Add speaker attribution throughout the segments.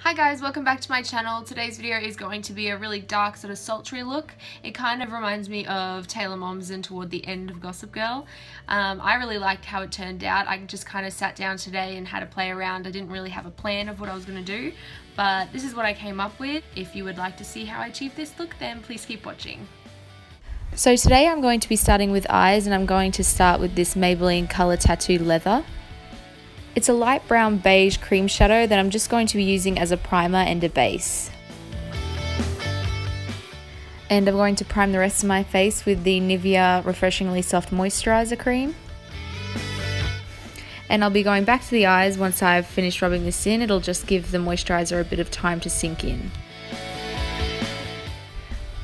Speaker 1: Hi guys, welcome back to my channel. Today's video is going to be a really dark sort of sultry look. It kind of reminds me of Taylor Momsen toward the end of Gossip Girl. I really liked how it turned out. I just kind of sat down today and had a play around. I didn't really have a plan of what I was going to do, but this is what I came up with. If you would like to see how I achieved this look, then please keep watching.
Speaker 2: So today I'm going to be starting with eyes, and I'm going to start with this Maybelline Color Tattoo Leather. It's a light brown beige cream shadow that I'm just going to be using as a primer and a base. And I'm going to prime the rest of my face with the Nivea Refreshingly Soft Moisturizer Cream. And I'll be going back to the eyes once I've finished rubbing this in. It'll just give the moisturizer a bit of time to sink in.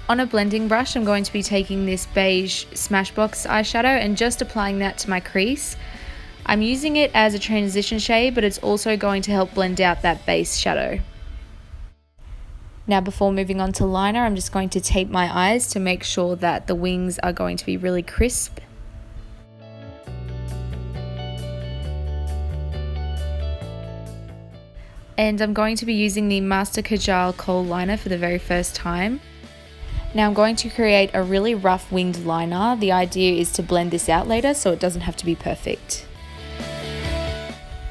Speaker 2: On a blending brush, I'm going to be taking this beige Smashbox eyeshadow and just applying that to my crease. I'm using it as a transition shade, but it's also going to help blend out that base shadow. Now before moving on to liner, I'm just going to tape my eyes to make sure that the wings are going to be really crisp. And I'm going to be using the Master Kajal Kohl liner for the very first time. Now I'm going to create a really rough winged liner. The idea is to blend this out later so it doesn't have to be perfect.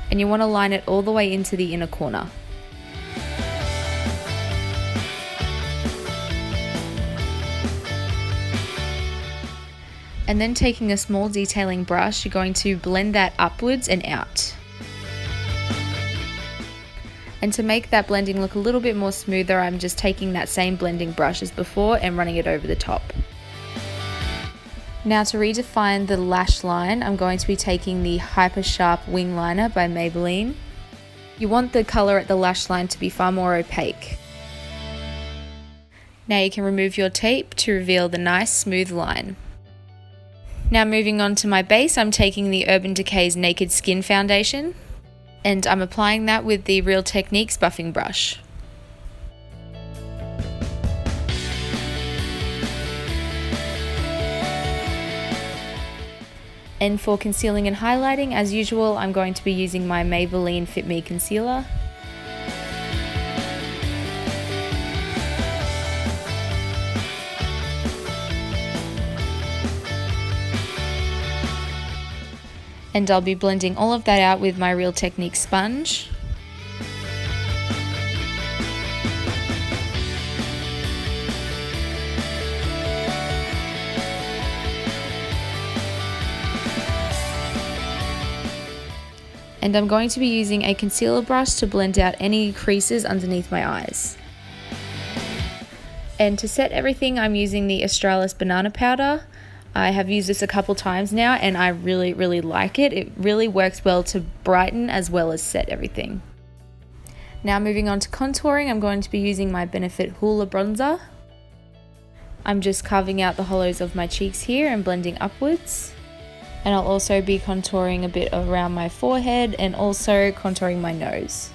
Speaker 2: And you want to line it all the way into the inner corner. And then taking a small detailing brush, you're going to blend that upwards and out. And to make that blending look a little bit more smoother, I'm just taking that same blending brush as before and running it over the top. Now to redefine the lash line, I'm going to be taking the Hyper Sharp Wing Liner by Maybelline. You want the colour at the lash line to be far more opaque. Now you can remove your tape to reveal the nice smooth line. Now moving on to my base, I'm taking the Urban Decay's Naked Skin Foundation, and I'm applying that with the Real Techniques buffing brush. And for concealing and highlighting, as usual, I'm going to be using my Maybelline Fit Me Concealer. And I'll be blending all of that out with my Real Techniques sponge. And I'm going to be using a concealer brush to blend out any creases underneath my eyes. And to set everything, I'm using the Australis Banana Powder. I have used this a couple times now and I really like it. It really works well to brighten as well as set everything. Now moving on to contouring, I'm going to be using my Benefit Hoola Bronzer. I'm just carving out the hollows of my cheeks here and blending upwards. And I'll also be contouring a bit around my forehead and also contouring my nose.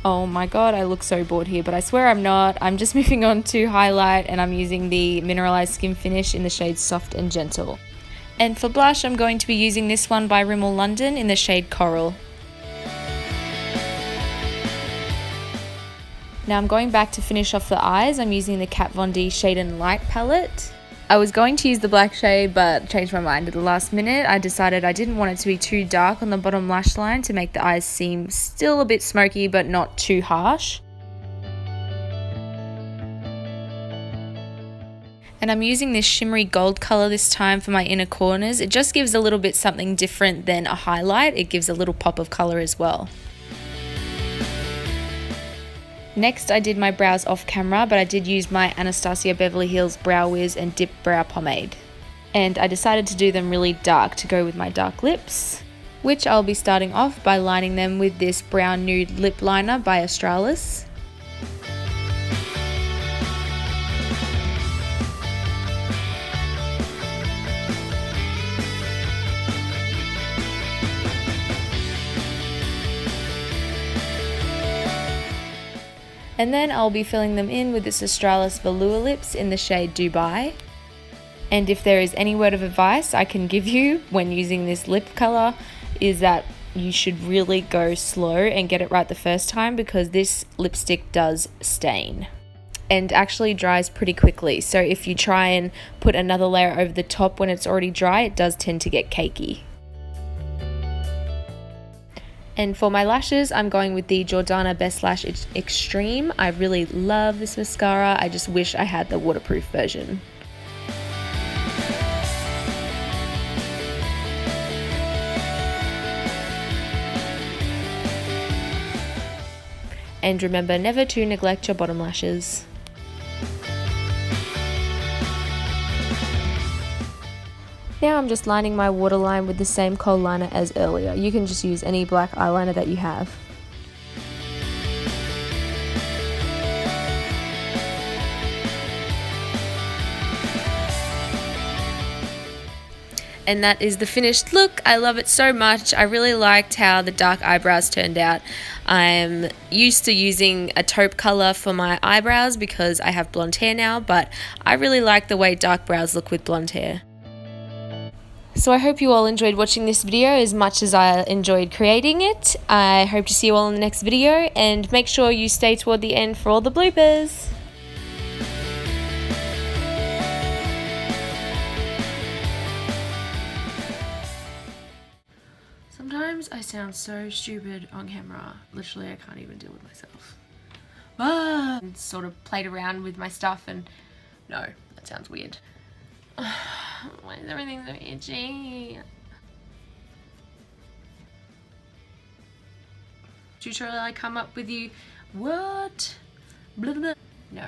Speaker 2: Oh my god, I look so bored here, but I swear I'm not. I'm just moving on to highlight, and I'm using the Mineralized Skin Finish in the shade Soft and Gentle. And for blush, I'm going to be using this one by Rimmel London in the shade Coral. Now I'm going back to finish off the eyes. I'm using the Kat Von D Shade and Light palette. I was going to use the black shade but changed my mind at the last minute. I decided I didn't want it to be too dark on the bottom lash line to make the eyes seem still a bit smoky but not too harsh. And I'm using this shimmery gold colour this time for my inner corners. It just gives a little bit something different than a highlight. It gives a little pop of colour as well. Next, I did my brows off camera, but I did use my Anastasia Beverly Hills Brow Wiz and Dip Brow Pomade. And I decided to do them really dark to go with my dark lips, which I'll be starting off by lining them with this Brown Nude Lip Liner by Australis. And then I'll be filling them in with this Australis Velour Lips in the shade Dubai. And if there is any word of advice I can give you when using this lip color, is that you should really go slow and get it right the first time, because this lipstick does stain and actually dries pretty quickly. So if you try and put another layer over the top when it's already dry, it does tend to get cakey. And for my lashes, I'm going with the Jordana Best Lash Extreme. I really love this mascara. I just wish I had the waterproof version. And remember never to neglect your bottom lashes. Now I'm just lining my waterline with the same kohl liner as earlier. You can just use any black eyeliner that you have. And that is the finished look. I love it so much. I really liked how the dark eyebrows turned out. I'm used to using a taupe color for my eyebrows because I have blonde hair now, but I really like the way dark brows look with blonde hair. So I hope you all enjoyed watching this video as much as I enjoyed creating it. I hope to see you all in the next video, and make sure you stay toward the end for all the bloopers.
Speaker 1: Sometimes I sound so stupid on camera. Literally, I can't even deal with myself. And sort of played around with my stuff, and no, that sounds weird. Why is everything so itchy? Tutorial I come up with you. What? Blah, blah. No.